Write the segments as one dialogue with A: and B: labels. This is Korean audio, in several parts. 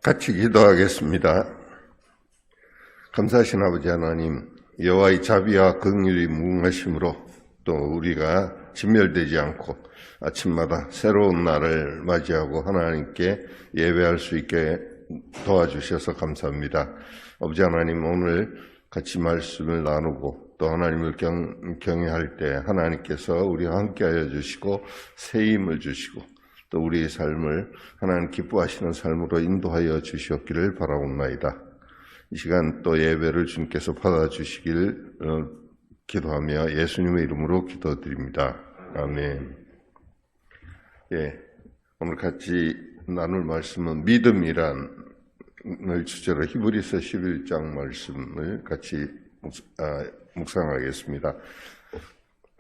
A: 같이 기도하겠습니다. 감사하신 아버지 하나님, 여호와의 자비와 긍휼이 무궁하심으로 또 우리가 진멸되지 않고 아침마다 새로운 날을 맞이하고 하나님께 예배할 수 있게 도와주셔서 감사합니다. 아버지 하나님, 오늘 같이 말씀을 나누고 또 하나님을 경외할 때 하나님께서 우리와 함께하여 주시고 새 힘을 주시고 또 우리의 삶을 하나님 기뻐하시는 삶으로 인도하여 주시옵기를 바라옵나이다. 이 시간 또 예배를 주님께서 받아주시길 기도하며 예수님의 이름으로 기도드립니다. 아멘. 오늘 같이 나눌 말씀은 믿음이란 주제로 히브리서 11장 말씀을 같이 묵상하겠습니다.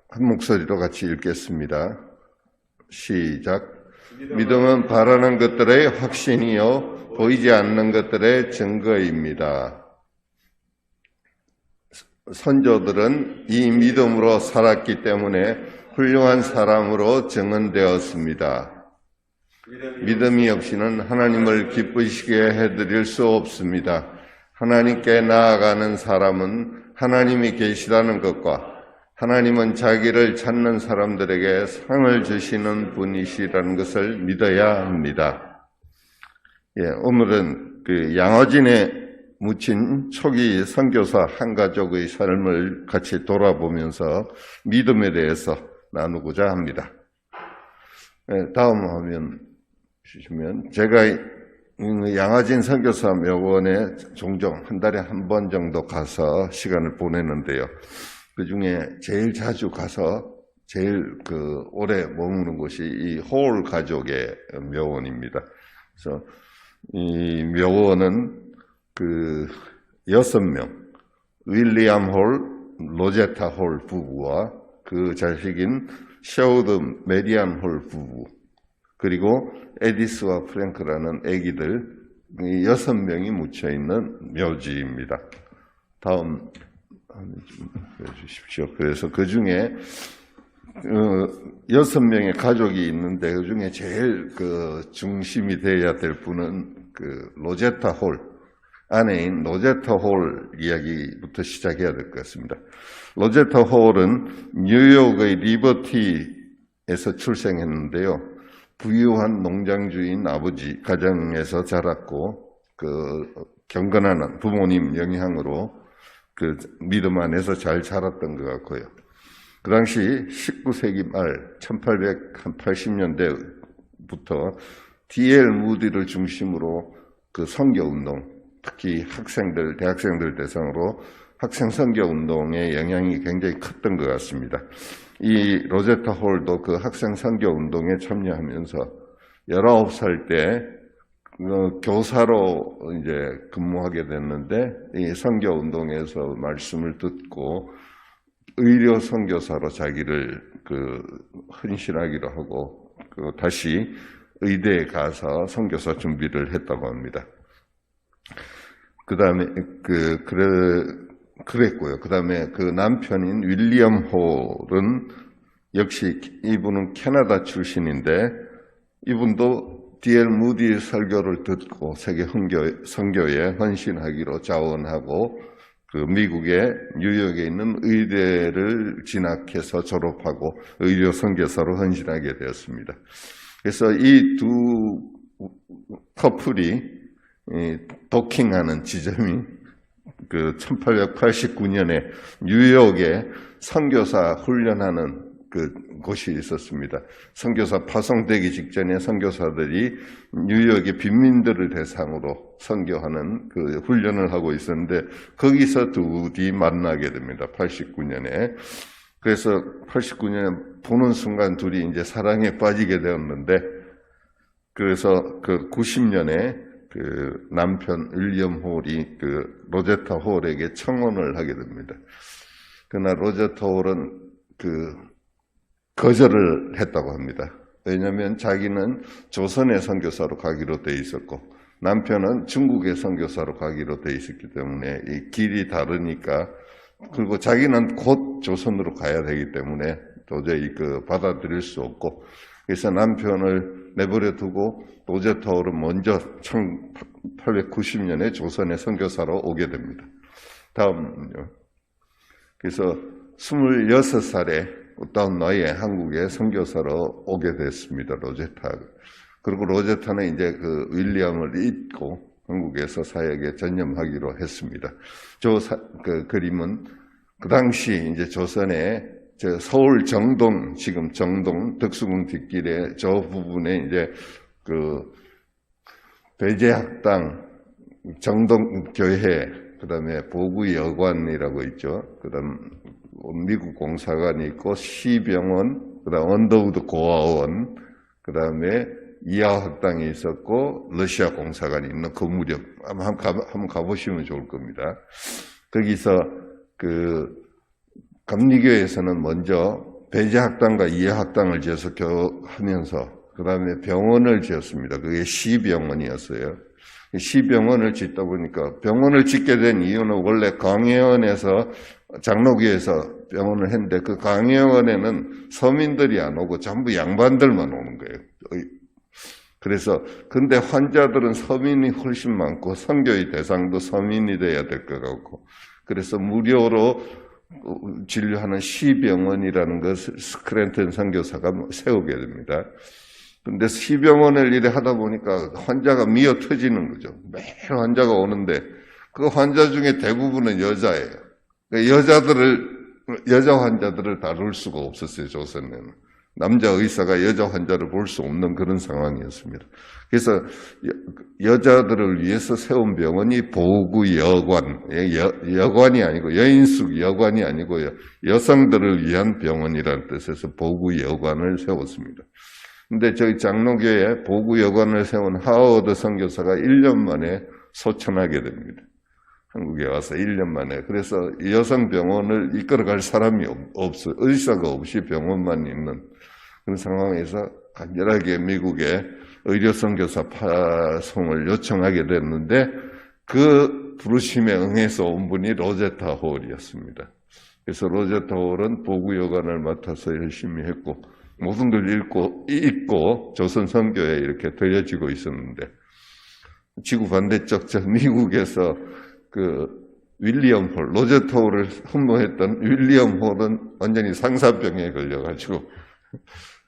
A: 한 목소리로 같이 읽겠습니다. 시작. 믿음은 바라는 것들의 확신이요 보이지 않는 것들의 증거입니다. 선조들은 이 믿음으로 살았기 때문에 훌륭한 사람으로 증언되었습니다. 믿음이 없이는 하나님을 기쁘시게 해드릴 수 없습니다. 하나님께 나아가는 사람은 하나님이 계시다는 것과 하나님은 자기를 찾는 사람들에게 상을 주시는 분이시라는 것을 믿어야 합니다. 오늘은 그 양어진에 묻힌 초기 선교사 한 가족의 삶을 같이 돌아보면서 믿음에 대해서 나누고자 합니다. 다음 화면 주시면, 제가 양화진 선교사 묘원에 종종 한 달에 한 번 정도 가서 시간을 보내는데요. 그 중에 제일 자주 가서 제일 오래 머무는 곳이 이 홀 가족의 묘원입니다. 그래서 이 묘원은 6명, 윌리엄 홀, 로제타 홀 부부와 그 자식인 셰우드 메리안 홀 부부, 그리고 에디스와 프랭크라는 아기들 6명이 묻혀있는 묘지입니다. 다음 해주십시오. 그래서 그 중에 6명의 가족이 있는데 그 중에 제일 중심이 되어야 될 분은 로제타 홀, 아내인 로제타 홀 이야기부터 시작해야 될 것 같습니다. 로제타 홀은 뉴욕의 리버티에서 출생했는데요. 부유한 농장주인 아버지 가정에서 자랐고 경건한 부모님 영향으로 믿음 안에서 잘 자랐던 것 같고요. 그 당시 19세기 말 1880년대부터 D.L. 무디를 중심으로 선교운동, 특히 대학생들 대상으로 학생 선교운동의 영향이 굉장히 컸던 것 같습니다. 이 로제타 홀도 그 학생 선교운동에 참여하면서 19살 때 교사로 이제 근무하게 됐는데, 이 선교운동에서 말씀을 듣고 의료 선교사로 자기를 헌신하기로 하고 다시 의대에 가서 선교사 준비를 했다고 합니다. 그 다음에 그랬고요. 그 다음에 그 남편인 윌리엄 홀은 역시 이분은 캐나다 출신인데, 이분도 D.L. 무디 설교를 듣고 세계 선교에 헌신하기로 자원하고 미국의 뉴욕에 있는 의대를 진학해서 졸업하고 의료 선교사로 헌신하게 되었습니다. 그래서 이 두 커플이 도킹하는 지점이 1889년에 뉴욕에 선교사 훈련하는 곳이 있었습니다. 선교사 파송되기 직전에 선교사들이 뉴욕의 빈민들을 대상으로 선교하는 훈련을 하고 있었는데, 거기서 둘이 만나게 됩니다. 89년에. 그래서 89년에 보는 순간 둘이 이제 사랑에 빠지게 되었는데, 그래서 90년에 남편 윌리엄 홀이 로제타 홀에게 청혼을 하게 됩니다. 그러나 로제타 홀은 거절을 했다고 합니다. 왜냐하면 자기는 조선의 선교사로 가기로 돼 있었고 남편은 중국의 선교사로 가기로 돼 있었기 때문에 이 길이 다르니까, 그리고 자기는 곧 조선으로 가야 되기 때문에 도저히 받아들일 수 없고, 그래서 남편을 내버려 두고 로제타 홀은 먼저 1890년에 조선에 선교사로 오게 됩니다. 다음은요. 그래서 26살에 어떤 나이에 한국에 선교사로 오게 됐습니다. 로제타. 그리고 로제타는 이제 그 윌리엄을 잊고 한국에서 사역에 전념하기로 했습니다. 그 그림은 그 당시 이제 조선에 서울 정동, 지금 정동 덕수궁 뒷길에 저 부분에 이제 그 배제학당, 정동교회, 그 다음에 보구여관이라고 있죠. 그 다음 미국 공사관이 있고 시병원, 그 다음 언더우드 고아원, 그 다음에 이하학당이 있었고 러시아 공사관이 있는 건물이 한번 가보시면 좋을 겁니다. 거기서 그 감리교에서는 먼저 배제학당과 이하학당을 지어서 하면서 그 다음에 병원을 지었습니다. 그게 시병원이었어요. 시병원을 짓다 보니까 병원을 짓게 된 이유는 원래 강혜원에서 장로교에서 병원을 했는데 그 강혜원에는 서민들이 안 오고 전부 양반들만 오는 거예요. 그래서 근데 환자들은 서민이 훨씬 많고 선교의 대상도 서민이 돼야 될 것 같고 그래서 무료로 진료하는 시병원이라는 것을 스크랜턴 선교사가 세우게 됩니다. 근데 시병원을 이래 하다 보니까 환자가 미어 터지는 거죠. 매일 환자가 오는데 그 환자 중에 대부분은 여자예요. 여자 환자들을 다룰 수가 없었어요, 조선에는. 남자 의사가 여자 환자를 볼 수 없는 그런 상황이었습니다. 그래서 여자들을 위해서 세운 병원이 보구여관, 여관이 아니고 여인숙 여관이 아니고요. 여성들을 위한 병원이라는 뜻에서 보구여관을 세웠습니다. 근데 저희 장로교에 보구여관을 세운 하워드 선교사가 1년 만에 소천하게 됩니다. 한국에 와서 1년 만에. 그래서 여성 병원을 이끌어갈 사람이 없어요. 의사가 없이 병원만 있는 그런 상황에서 간절하게 미국에 의료선교사 파송을 요청하게 됐는데 그 부르심에 응해서 온 분이 로제타 홀이었습니다. 그래서 로제타 홀은 보구여관을 맡아서 열심히 했고 모든 걸 읽고 조선 선교에 이렇게 들려지고 있었는데 지구 반대쪽 저 미국에서 그 윌리엄 홀, 로제타 홀을 흠모했던 윌리엄 홀은 완전히 상사병에 걸려가지고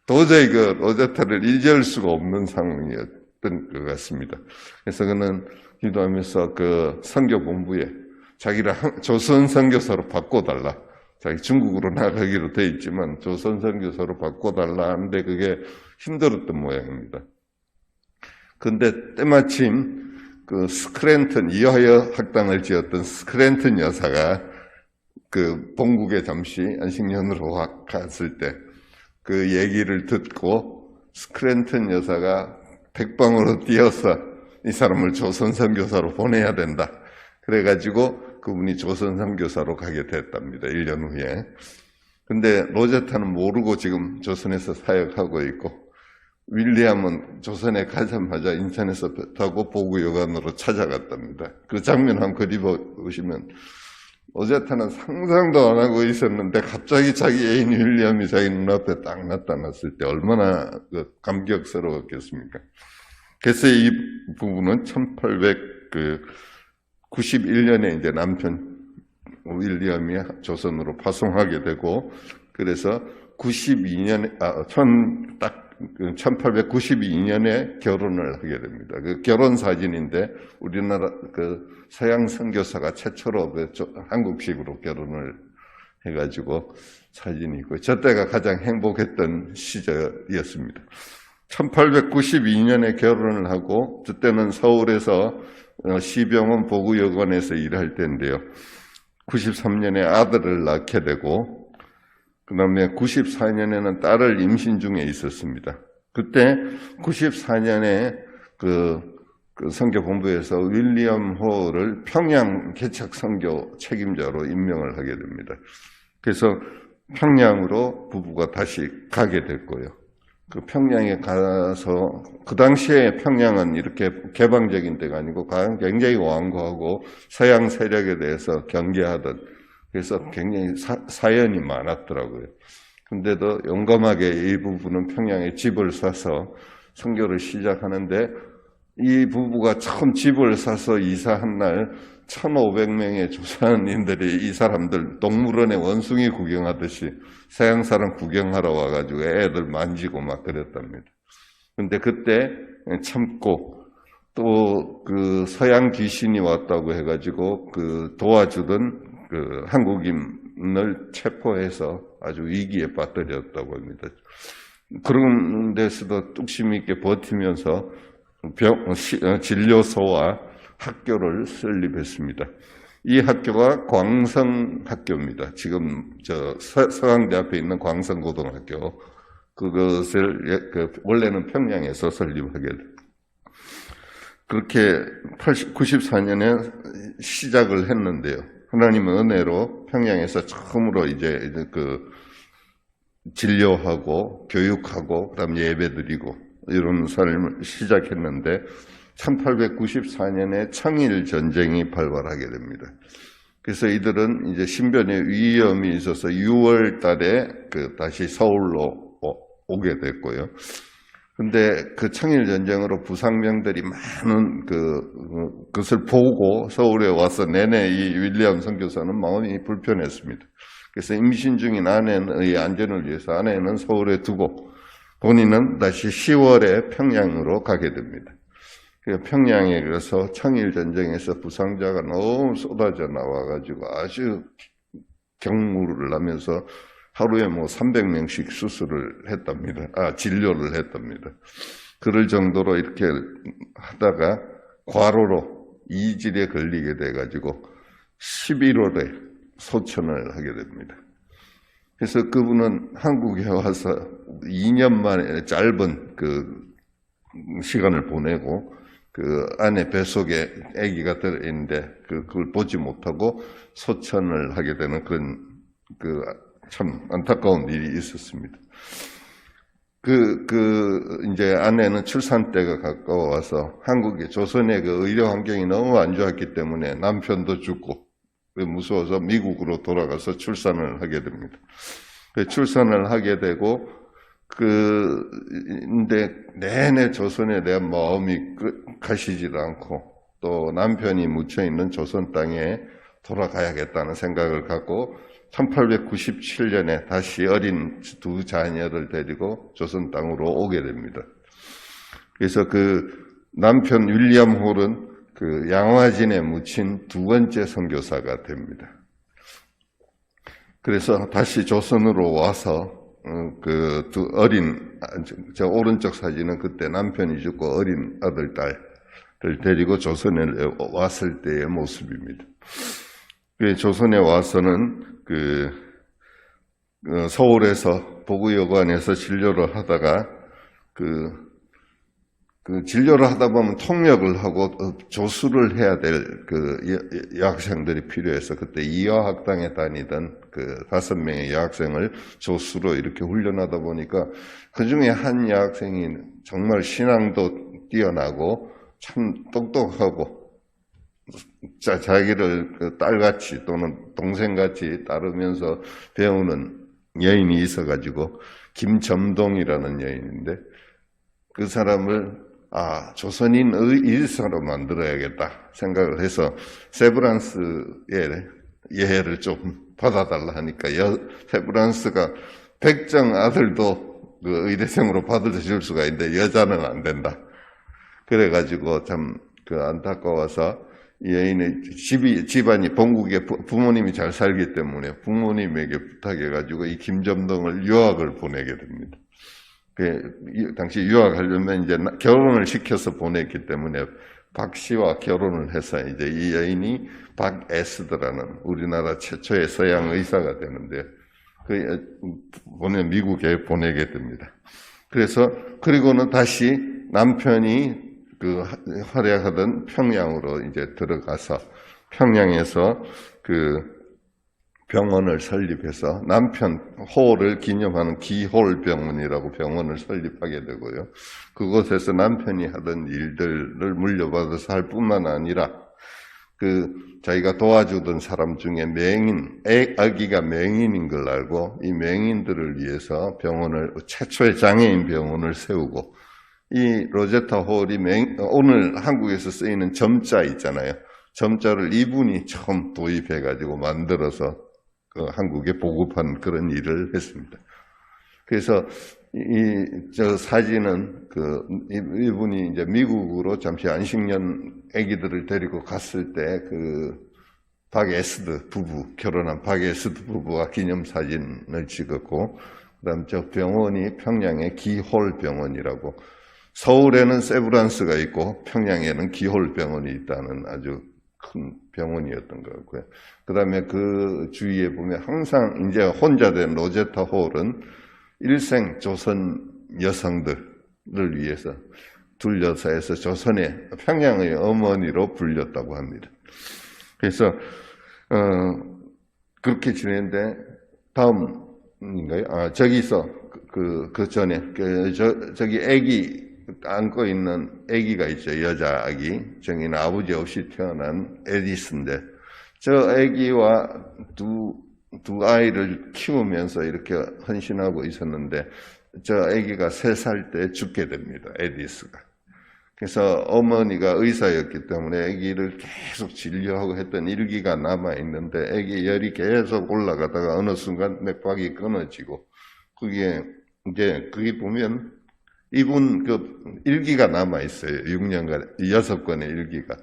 A: 도저히 그 로제타를 잊을 수가 없는 상황이었던 것 같습니다. 그래서 그는 기도하면서 그 선교 본부에 자기를 조선 선교사로 바꿔달라. 자기 중국으로 나가기로 돼 있지만 조선 선교사로 바꿔달라 하는데 그게 힘들었던 모양입니다. 근데 때마침 그 스크랜턴, 이화여 학당을 지었던 스크랜턴 여사가 그 본국에 잠시 안식년으로 갔을 때 그 얘기를 듣고 스크랜턴 여사가 백방으로 뛰어서 이 사람을 조선 선교사로 보내야 된다. 그래가지고 그분이 조선 선교사로 가게 됐답니다. 1년 후에. 근데 로제타는 모르고 지금 조선에서 사역하고 있고 윌리엄은 조선에 가자마자 인천에서 배 타고 보구여관으로 찾아갔답니다. 그 장면 한번 그려보시면 로제타는 상상도 안 하고 있었는데 갑자기 자기 애인 윌리엄이 자기 눈앞에 딱 나타났을 때 얼마나 감격스러웠겠습니까? 그래서 이 부분은 1891년에 이제 남편 윌리엄이 조선으로 파송하게 되고 그래서 1892년에 결혼을 하게 됩니다. 그 결혼 사진인데 우리나라 그 서양 선교사가 최초로 한국식으로 결혼을 해가지고 사진이 있고 저 때가 가장 행복했던 시절이었습니다. 1892년에 결혼을 하고 그때는 서울에서 시병원 보구여관에서 일할 때인데요. 93년에 아들을 낳게 되고 그 다음에 94년에는 딸을 임신 중에 있었습니다. 그때 94년에 그 선교본부에서 윌리엄 홀을 평양 개척 선교 책임자로 임명을 하게 됩니다. 그래서 평양으로 부부가 다시 가게 됐고요. 그 평양에 가서 그 당시에 평양은 이렇게 개방적인 데가 아니고 굉장히 완고하고 서양 세력에 대해서 경계하던 그래서 굉장히 사연이 많았더라고요. 근데도 용감하게 이 부부는 평양에 집을 사서 선교를 시작하는데 이 부부가 처음 집을 사서 이사한 날 1,500명의 조사님들이 이 사람들 동물원에 원숭이 구경하듯이 서양 사람 구경하러 와가지고 애들 만지고 막 그랬답니다. 근데 그때 참고 또 그 서양 귀신이 왔다고 해가지고 그 도와주던 그 한국인을 체포해서 아주 위기에 빠뜨렸다고 합니다. 그런 데서도 뚝심 있게 버티면서 진료소와 학교를 설립했습니다. 이 학교가 광성학교입니다. 지금 서강대 앞에 있는 광성고등학교, 그것을 원래는 평양에서 설립하게 됩니다. 그렇게 94년에 시작을 했는데요. 하나님의 은혜로 평양에서 처음으로 이제 그 진료하고 교육하고 그다음 예배드리고 이런 삶을 시작했는데 1894년에 청일 전쟁이 발발하게 됩니다. 그래서 이들은 이제 신변의 위험이 있어서 6월 달에 다시 서울로 오게 됐고요. 근데 그 청일 전쟁으로 부상병들이 많은 그것을 보고 서울에 와서 내내 이 윌리엄 선교사는 마음이 불편했습니다. 그래서 임신 중인 아내의 안전을 위해서 아내는 서울에 두고 본인은 다시 10월에 평양으로 가게 됩니다. 평양에 가서 청일 전쟁에서 부상자가 너무 쏟아져 나와가지고 아주 경무를 하면서 하루에 300명씩 수술을 했답니다. 진료를 했답니다. 그럴 정도로 이렇게 하다가 과로로 이질에 걸리게 돼가지고 11월에 소천을 하게 됩니다. 그래서 그분은 한국에 와서 2년 만에 짧은 그 시간을 보내고 그 안에 뱃속에 아기가 들어있는데 그걸 보지 못하고 소천을 하게 되는 그런 참 안타까운 일이 있었습니다. 이제 아내는 출산 때가 가까워와서 한국의 조선의 그 의료 환경이 너무 안 좋았기 때문에 남편도 죽고 무서워서 미국으로 돌아가서 출산을 하게 됩니다. 출산을 하게 되고 근데 내내 조선에 대한 마음이 가시질 않고 또 남편이 묻혀있는 조선 땅에 돌아가야겠다는 생각을 갖고 1897년에 다시 어린 두 자녀를 데리고 조선 땅으로 오게 됩니다. 그래서 그 남편 윌리엄 홀은 그 양화진에 묻힌 두 번째 선교사가 됩니다. 그래서 다시 조선으로 와서 저 오른쪽 사진은 그때 남편이 죽고 어린 아들, 딸을 데리고 조선에 왔을 때의 모습입니다. 조선에 와서는 서울에서 보구여관에서 진료를 하다가 진료를 하다 보면 통역을 하고 조수를 해야 될 여학생들이 필요해서 그때 이화학당에 다니던 5명의 여학생을 조수로 이렇게 훈련하다 보니까 그 중에 한 여학생이 정말 신앙도 뛰어나고 참 똑똑하고 자기를 딸같이 또는 동생같이 따르면서 배우는 여인이 있어가지고 김점동이라는 여인인데 그 사람을 조선인의 일사로 만들어야겠다 생각을 해서 세브란스의 예해를 좀 받아달라 하니까 세브란스가 백정 아들도 의대생으로 받아줄 수가 있는데 여자는 안 된다. 그래가지고 참 안타까워서 이 여인의 집안이 본국에 부모님이 잘 살기 때문에 부모님에게 부탁해가지고 이 김점동을 유학을 보내게 됩니다. 당시 유학하려면 이제 결혼을 시켜서 보냈기 때문에 박 씨와 결혼을 해서 이제 이 여인이 박에스더라는 우리나라 최초의 서양 의사가 되는데 미국에 보내게 됩니다. 그리고는 다시 남편이 활약하던 평양으로 이제 들어가서 평양에서 병원을 설립해서 남편 호를 기념하는 기홀병원이라고 병원을 설립하게 되고요. 그곳에서 남편이 하던 일들을 물려받아서 할 뿐만 아니라 자기가 도와주던 사람 중에 아기가 맹인인 걸 알고 이 맹인들을 위해서 최초의 장애인 병원을 세우고 이 로제타 홀이 오늘 한국에서 쓰이는 점자 있잖아요. 점자를 이분이 처음 도입해가지고 만들어서 한국에 보급한 그런 일을 했습니다. 그래서 저 사진은 이분이 이제 미국으로 잠시 안식년 아기들을 데리고 갔을 때 박에스드 부부, 결혼한 박에스드 부부와 기념사진을 찍었고, 그 다음 저 병원이 평양의 기홀 병원이라고, 서울에는 세브란스가 있고 평양에는 기홀 병원이 있다는 아주 큰 병원이었던 것 같고요. 그 다음에 그 주위에 보면 항상 이제 혼자 된 로제타 홀은 일생 조선 여성들을 위해서 둘러싸여서 조선의 평양의 어머니로 불렸다고 합니다. 그래서 그렇게 지냈는데 다음인가요? 저기서 그 전에 저기 아기 안고 있는 아기가 있죠. 여자 아기. 저기는 아버지 없이 태어난 에디스인데 저 아기와 두 아이를 키우면서 이렇게 헌신하고 있었는데 저 아기가 3살 때 죽게 됩니다. 에디스가. 그래서 어머니가 의사였기 때문에 아기를 계속 진료하고 했던 일기가 남아있는데 아기 열이 계속 올라가다가 어느 순간 맥박이 끊어지고 그게 보면 이분 일기가 남아있어요. 6년간, 6권의 일기가.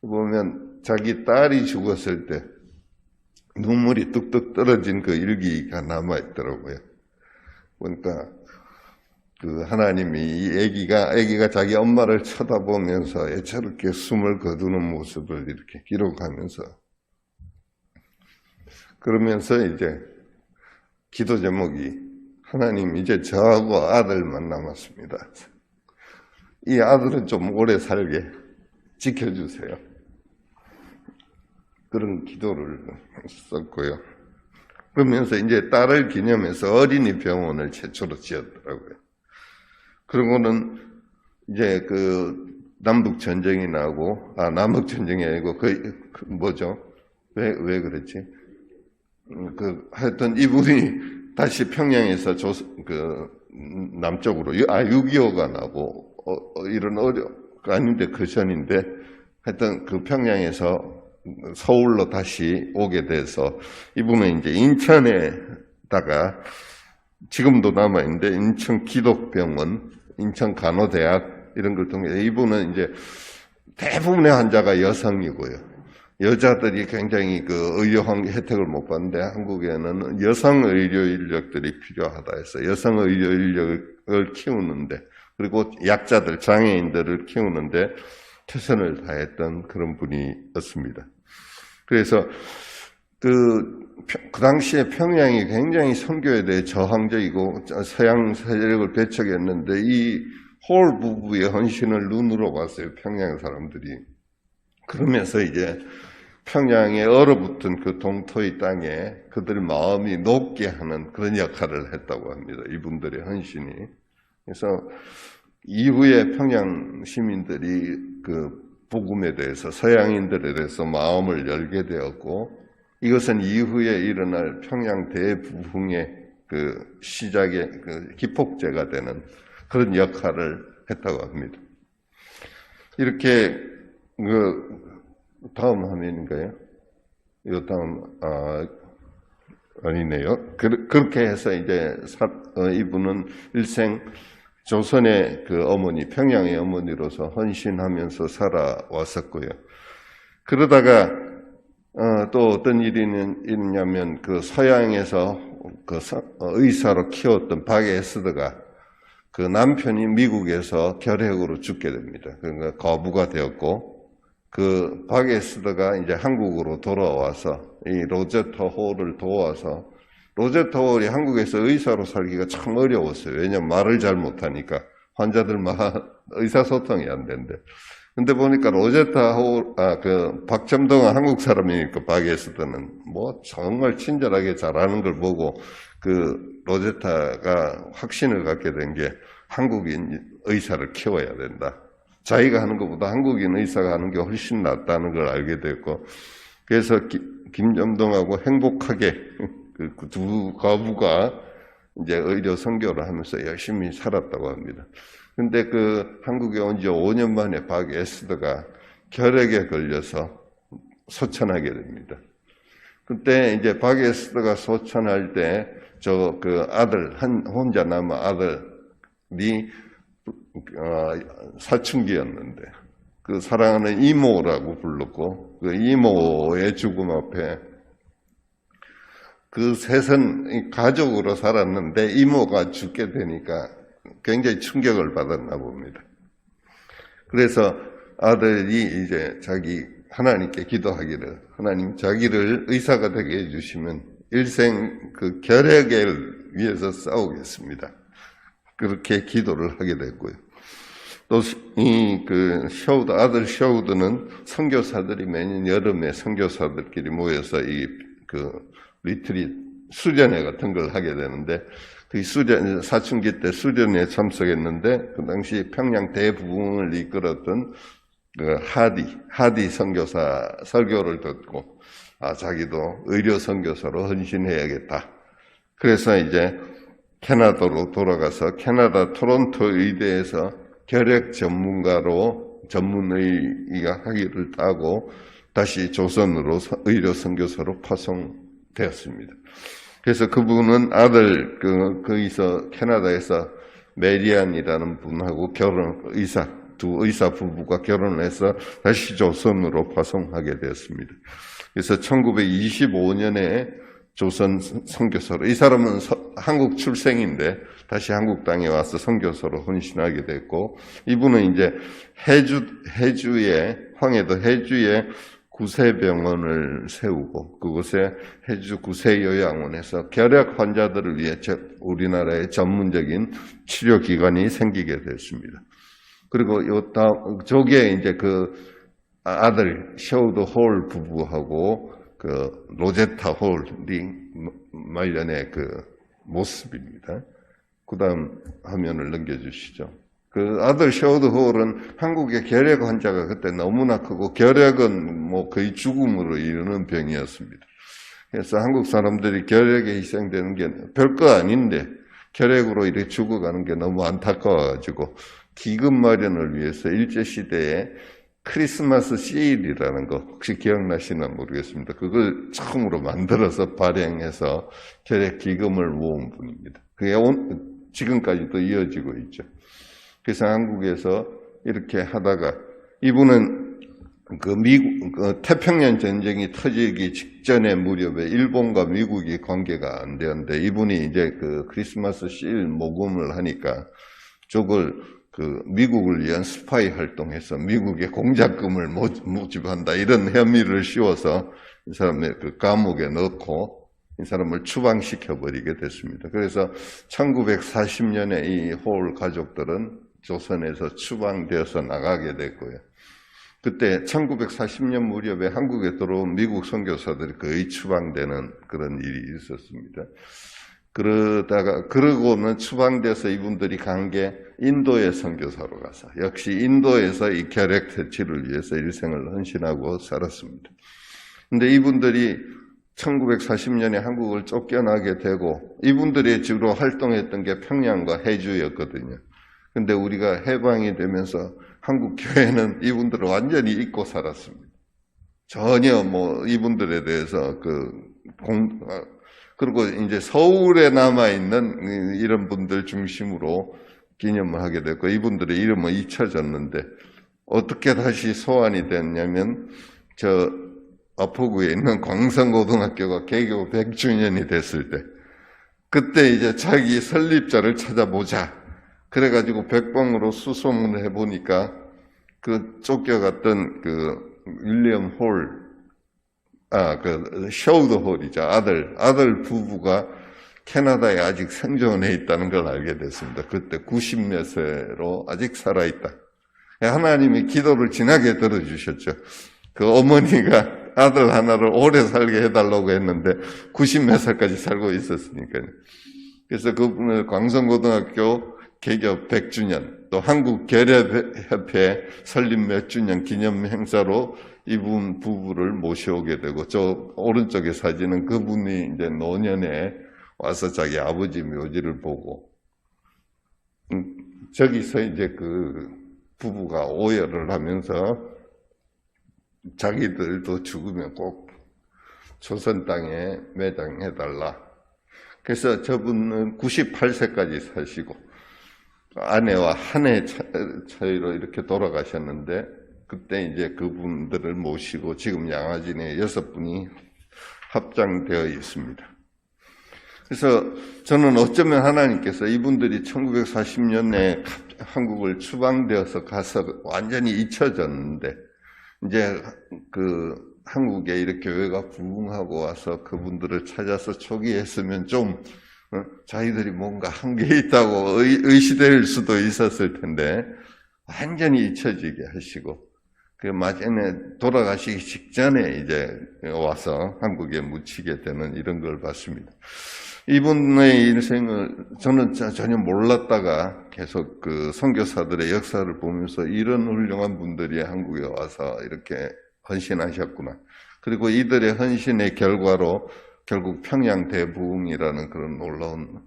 A: 보면 자기 딸이 죽었을 때 눈물이 뚝뚝 떨어진 그 일기가 남아있더라고요. 보니까 하나님이 이 아기가 자기 엄마를 쳐다보면서 저렇게 숨을 거두는 모습을 이렇게 기록하면서 그러면서 이제 기도 제목이 하나님 이제 저하고 아들만 남았습니다. 이 아들은 좀 오래 살게 지켜주세요. 그런 기도를 썼고요. 그러면서 이제 딸을 기념해서 어린이 병원을 최초로 지었더라고요. 그러고는 이제 남북 전쟁이 나고, 남북 전쟁이 아니고, 뭐죠? 왜 그랬지? 하여튼 이분이 다시 평양에서 남쪽으로, 6.25가 나고, 이런 아닌데 그 전인데, 하여튼 평양에서 서울로 다시 오게 돼서, 이분은 이제 인천에다가, 지금도 남아있는데, 인천 기독병원, 인천 간호대학, 이런 걸 통해, 이분은 이제 대부분의 환자가 여성이고요. 여자들이 굉장히 의료 혜택을 못 받는데 한국에는 여성 의료 인력들이 필요하다 해서 여성 의료 인력을 키우는데 그리고 약자들, 장애인들을 키우는데 최선을 다했던 그런 분이었습니다. 그래서 그 당시에 평양이 굉장히 선교에 대해 저항적이고 서양 세력을 배척했는데 이 홀 부부의 헌신을 눈으로 봤어요. 평양 사람들이. 그러면서 이제 평양에 얼어붙은 그 동토의 땅에 그들 마음이 녹게 하는 그런 역할을 했다고 합니다. 이분들의 헌신이. 그래서 이후에 평양 시민들이 복음에 대해서 서양인들에 대해서 마음을 열게 되었고 이것은 이후에 일어날 평양 대부흥의 시작의 기폭제가 되는 그런 역할을 했다고 합니다. 이렇게 다음 화면인가요? 이 다음 아니네요. 그렇게 해서 이제 이분은 일생 조선의 어머니, 평양의 어머니로서 헌신하면서 살아왔었고요. 그러다가 또 어떤 일이 있냐면 서양에서 의사로 키웠던 박에스드가 남편이 미국에서 결핵으로 죽게 됩니다. 그러니까 거부가 되었고 박에스드가 이제 한국으로 돌아와서 이 로제타 홀을 도와서 로제타 홀이 한국에서 의사로 살기가 참 어려웠어요. 왜냐면 말을 잘 못하니까 환자들만 의사소통이 안 된대. 근데 보니까 로제타 홀, 박점동은 한국 사람이니까 박에스드는 정말 친절하게 잘하는 걸 보고 로제타가 확신을 갖게 된 게 한국인 의사를 키워야 된다. 자기가 하는 것보다 한국인 의사가 하는 게 훨씬 낫다는 걸 알게 됐고, 그래서 김점동하고 행복하게 두 과부가 이제 의료 선교를 하면서 열심히 살았다고 합니다. 근데 그 한국에 온 지 5년 만에 박에스더가 결핵에 걸려서 소천하게 됩니다. 그때 이제 박에스더가 소천할 때 저 그 아들 혼자 남은 아들이 사춘기였는데 그 사랑하는 이모라고 불렀고 그 이모의 죽음 앞에 그 셋은 가족으로 살았는데 이모가 죽게 되니까 굉장히 충격을 받았나 봅니다. 그래서 아들이 이제 자기 하나님께 기도하기를 하나님 자기를 의사가 되게 해주시면 일생 그 결핵을 위해서 싸우겠습니다. 그렇게 기도를 하게 됐고요. 또 이 그 셔우드 아들 셔우드는 선교사들이 매년 여름에 선교사들끼리 모여서 이 그 리트릿 수련회 같은 걸 하게 되는데 그 수련 사춘기 때 수련회에 참석했는데 그 당시 평양 대부흥을 이끌었던 그 하디 선교사 설교를 듣고 자기도 의료 선교사로 헌신해야겠다. 그래서 이제 캐나다로 돌아가서 캐나다 토론토 의대에서 결핵 전문가로 전문의가 학위를 따고 다시 조선으로 의료 선교사로 파송되었습니다. 그래서 그분은 아들 거기서 캐나다에서 메리안이라는 분하고 두 의사 부부가 결혼을 해서 다시 조선으로 파송하게 되었습니다. 그래서 1925년에 조선 선교사로, 이 사람은 한국 출생인데 다시 한국 땅에 와서 선교사로 헌신하게 됐고, 이분은 이제 황해도 해주에 구세병원을 세우고 그곳에 해주 구세요양원에서 결핵 환자들을 위해 우리나라의 전문적인 치료기관이 생기게 됐습니다. 그리고 저게 이제 그 아들 셔우드 홀 부부하고 그 로제타 홀이 말년의 그 모습입니다. 그 다음 화면을 넘겨주시죠. 그 아들 셔우드 홀은 한국의 결핵 환자가 그때 너무나 크고 결핵은 뭐 거의 죽음으로 이르는 병이었습니다. 그래서 한국 사람들이 결핵에 희생되는 게 별거 아닌데 결핵으로 이렇게 죽어가는 게 너무 안타까워가지고 기금 마련을 위해서 일제시대에 크리스마스 세일이라는 거 혹시 기억나시나 모르겠습니다. 그걸 처음으로 만들어서 발행해서 결핵 기금을 모은 분입니다. 그게 지금까지도 이어지고 있죠. 그래서 한국에서 이렇게 하다가 이분은 그 태평양 전쟁이 터지기 직전의 무렵에 일본과 미국이 관계가 안 되었는데 이분이 이제 그 크리스마스 실 모금을 하니까 쪽을 미국을 위한 스파이 활동해서 미국의 공작금을 모집한다 이런 혐의를 씌워서 이 사람을 그 감옥에 넣고 이 사람을 추방시켜 버리게 됐습니다. 그래서 1940년에 이 홀 가족들은 조선에서 추방되어서 나가게 됐고요. 그때 1940년 무렵에 한국에 들어온 미국 선교사들이 거의 추방되는 그런 일이 있었습니다. 그러고는 추방돼서 이분들이 간 게 인도의 선교사로 가서 역시 인도에서 이 결핵 퇴치를 위해서 일생을 헌신하고 살았습니다. 근데 이분들이 1940년에 한국을 쫓겨나게 되고 이분들이 주로 활동했던 게 평양과 해주였거든요. 근데 우리가 해방이 되면서 한국 교회는 이분들을 완전히 잊고 살았습니다. 전혀 뭐 이분들에 대해서 그리고 이제 서울에 남아있는 이런 분들 중심으로 기념을 하게 됐고 이분들의 이름은 잊혀졌는데 어떻게 다시 소환이 됐냐면 저 아포구에 있는 광성고등학교가 개교 100주년이 됐을 때 그때 이제 자기 설립자를 찾아보자 그래가지고 백방으로 수소문을 해보니까 그 쫓겨갔던 그 윌리엄 홀 그 셔우드 홀이죠. 아들 부부가 캐나다에 아직 생존해 있다는 걸 알게 됐습니다. 그때 90몇 세로 아직 살아있다. 하나님이 기도를 진하게 들어주셨죠. 그 어머니가 아들 하나를 오래 살게 해달라고 했는데 90몇 살까지 살고 있었으니까요. 그래서 그분을 광성고등학교 개교 100주년, 또 한국결핵협회 설립 몇 주년 기념 행사로 이분 부부를 모셔오게 되고, 저 오른쪽의 사진은 그분이 이제 노년에 와서 자기 아버지 묘지를 보고, 저기서 이제 그 부부가 오열을 하면서 자기들도 죽으면 꼭 조선 땅에 매장해달라. 그래서 저분은 98세까지 사시고 아내와 한 해 차이로 이렇게 돌아가셨는데, 그때 이제 그분들을 모시고 지금 양화진에 6분이 합장되어 있습니다. 그래서 저는 어쩌면 하나님께서 이분들이 1940년에 한국을 추방되어서 가서 완전히 잊혀졌는데, 이제 그 한국에 이렇게 교회가 부흥하고 와서 그분들을 찾아서 초기했으면 좀 자기들이 뭔가 한 게 있다고 의시될 수도 있었을 텐데 완전히 잊혀지게 하시고, 그 마지막에 돌아가시기 직전에 이제 와서 한국에 묻히게 되는 이런 걸 봤습니다. 이분의 인생을 저는 전혀 몰랐다가 계속 그 선교사들의 역사를 보면서 이런 훌륭한 분들이 한국에 와서 이렇게 헌신하셨구나. 그리고 이들의 헌신의 결과로 결국 평양 대부흥이라는 그런 놀라운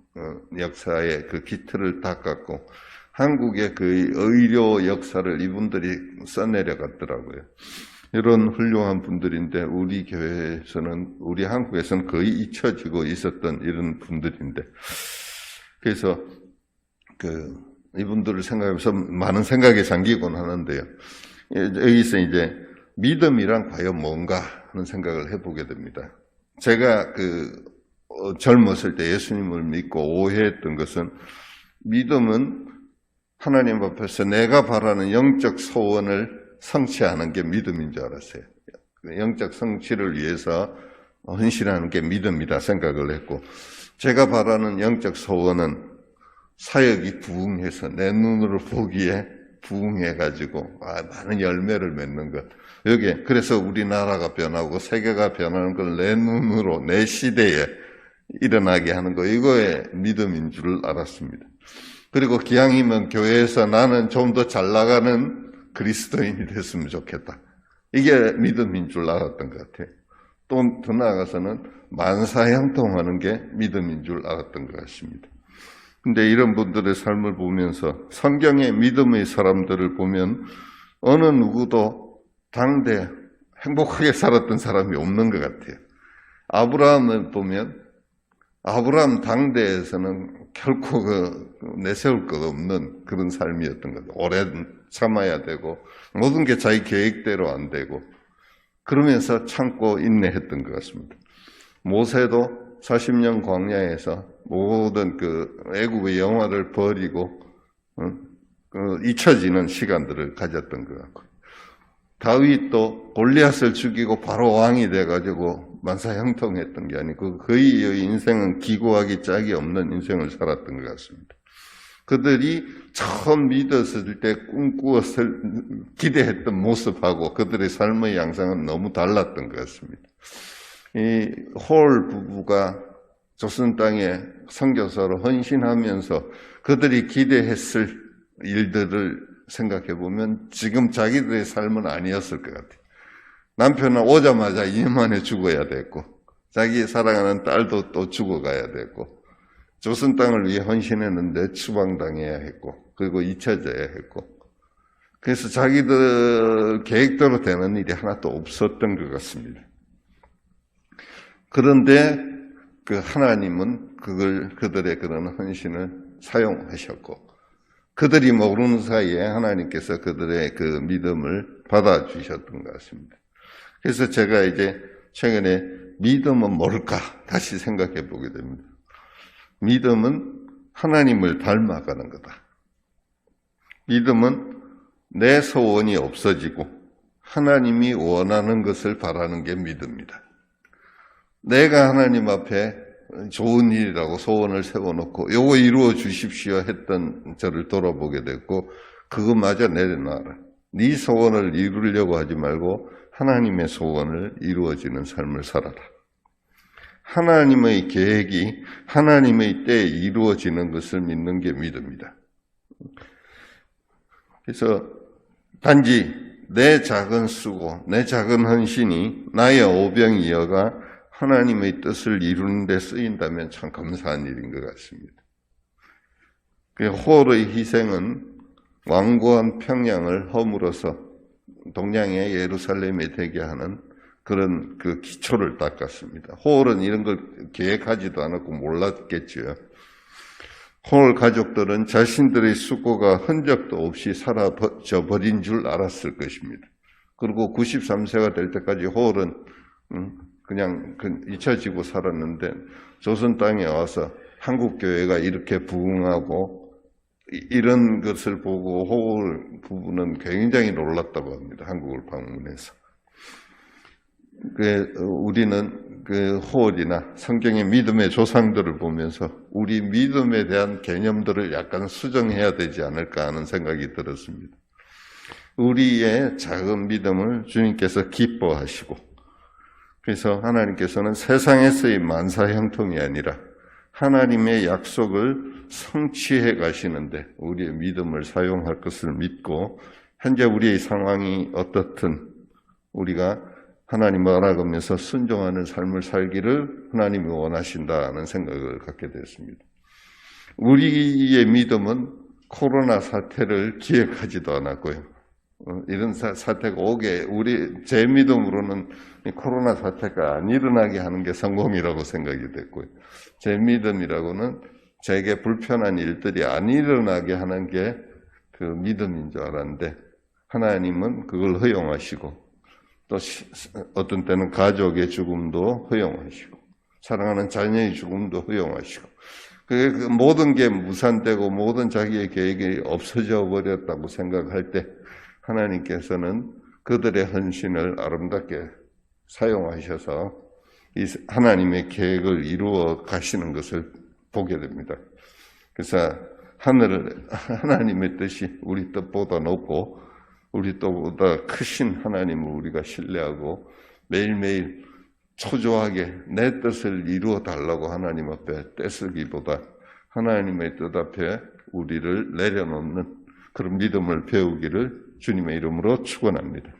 A: 역사의 그 기틀을 닦았고, 한국의 그 의료 역사를 이분들이 써내려갔더라고요. 이런 훌륭한 분들인데 우리 교회에서는, 우리 한국에서는 거의 잊혀지고 있었던 이런 분들인데, 그래서 이분들을 생각하면서 많은 생각에 잠기곤 하는데요. 여기서 이제 믿음이란 과연 뭔가 하는 생각을 해보게 됩니다. 제가 젊었을 때 예수님을 믿고 오해했던 것은, 믿음은 하나님 앞에서 내가 바라는 영적 소원을 성취하는 게 믿음인 줄 알았어요. 영적 성취를 위해서 헌신하는 게 믿음이다 생각을 했고, 제가 바라는 영적 소원은 사역이 부흥해서 내 눈으로 보기에 부흥해가지고 많은 열매를 맺는 것. 여기에 그래서 우리나라가 변하고 세계가 변하는 걸 내 눈으로 내 시대에 일어나게 하는 거, 이거에 믿음인 줄 알았습니다. 그리고 기왕이면 교회에서 나는 좀 더 잘 나가는 그리스도인이 됐으면 좋겠다. 이게 믿음인 줄 알았던 것 같아요. 또 더 나아가서는 만사형통하는 게 믿음인 줄 알았던 것 같습니다. 근데 이런 분들의 삶을 보면서 성경의 믿음의 사람들을 보면 어느 누구도 당대 행복하게 살았던 사람이 없는 것 같아요. 아브라함을 보면 아브라함 당대에서는 결코 내세울 것 없는 그런 삶이었던 거죠. 오래 참아야 되고 모든 게 자기 계획대로 안 되고, 그러면서 참고 인내했던 것 같습니다. 모세도 40년 광야에서 모든 애굽의 영화를 버리고 잊혀지는 시간들을 가졌던 것 같고, 다윗도 골리앗을 죽이고 바로 왕이 돼가지고 만사형통했던 게 아니고 그의 인생은 기고하기 짝이 없는 인생을 살았던 것 같습니다. 그들이 처음 믿었을 때 꿈꾸었을 기대했던 모습하고 그들의 삶의 양상은 너무 달랐던 것 같습니다. 이 홀 부부가 조선 땅에 선교사로 헌신하면서 그들이 기대했을 일들을 생각해 보면 지금 자기들의 삶은 아니었을 것 같아요. 남편은 오자마자 2년 만에 죽어야 됐고, 자기 사랑하는 딸도 또 죽어가야 됐고, 조선 땅을 위해 헌신했는데 추방당해야 했고, 그리고 잊혀져야 했고, 그래서 자기들 계획대로 되는 일이 하나도 없었던 것 같습니다. 그런데 하나님은 그들의 그런 헌신을 사용하셨고, 그들이 모르는 사이에 하나님께서 그들의 그 믿음을 받아주셨던 것 같습니다. 그래서 제가 이제 최근에 믿음은 뭘까 다시 생각해 보게 됩니다. 믿음은 하나님을 닮아가는 거다. 믿음은 내 소원이 없어지고 하나님이 원하는 것을 바라는 게 믿음이다. 내가 하나님 앞에 좋은 일이라고 소원을 세워놓고 요거 이루어 주십시오 했던 저를 돌아보게 됐고, 그것마저 내려놔라. 네 소원을 이루려고 하지 말고 하나님의 소원을 이루어지는 삶을 살아라. 하나님의 계획이 하나님의 때에 이루어지는 것을 믿는 게 믿음이다. 그래서 단지 내 작은 수고, 내 작은 헌신이 나의 오병이어가 하나님의 뜻을 이루는 데 쓰인다면 참 감사한 일인 것 같습니다. 홀의 희생은 완고한 평양을 허물어서 동양의 예루살렘이 되게 하는 그런 그 기초를 닦았습니다. 홀은 이런 걸 계획하지도 않았고 몰랐겠죠. 홀 가족들은 자신들의 수고가 흔적도 없이 사라져 버린 줄 알았을 것입니다. 그리고 93세가 될 때까지 홀은 그냥 잊혀지고 살았는데 조선 땅에 와서 한국 교회가 이렇게 부흥하고 이런 것을 보고 홀 부부는 굉장히 놀랐다고 합니다. 한국을 방문해서. 우리는 그 홀이나 성경의 믿음의 조상들을 보면서 우리 믿음에 대한 개념들을 약간 수정해야 되지 않을까 하는 생각이 들었습니다. 우리의 작은 믿음을 주님께서 기뻐하시고, 그래서 하나님께서는 세상에서의 만사 형통이 아니라 하나님의 약속을 성취해 가시는데 우리의 믿음을 사용할 것을 믿고, 현재 우리의 상황이 어떻든 우리가 하나님을 알아가면서 순종하는 삶을 살기를 하나님이 원하신다는 생각을 갖게 됐습니다. 우리의 믿음은 코로나 사태를 기획하지도 않았고요. 이런 사태가 오게 제 믿음으로는 코로나 사태가 안 일어나게 하는 게 성공이라고 생각이 됐고요. 제 믿음이라고는 제게 불편한 일들이 안 일어나게 하는 게 그 믿음인 줄 알았는데 하나님은 그걸 허용하시고 또 어떤 때는 가족의 죽음도 허용하시고 사랑하는 자녀의 죽음도 허용하시고 그 모든 게 무산되고 모든 자기의 계획이 없어져 버렸다고 생각할 때 하나님께서는 그들의 헌신을 아름답게 사용하셔서 이 하나님의 계획을 이루어 가시는 것을 보게 됩니다. 그래서 하나님의 뜻이 우리 뜻보다 높고 우리 뜻보다 크신 하나님을 우리가 신뢰하고 매일매일 초조하게 내 뜻을 이루어 달라고 하나님 앞에 떼쓰기보다 하나님의 뜻 앞에 우리를 내려놓는 그런 믿음을 배우기를 주님의 이름으로 축원합니다.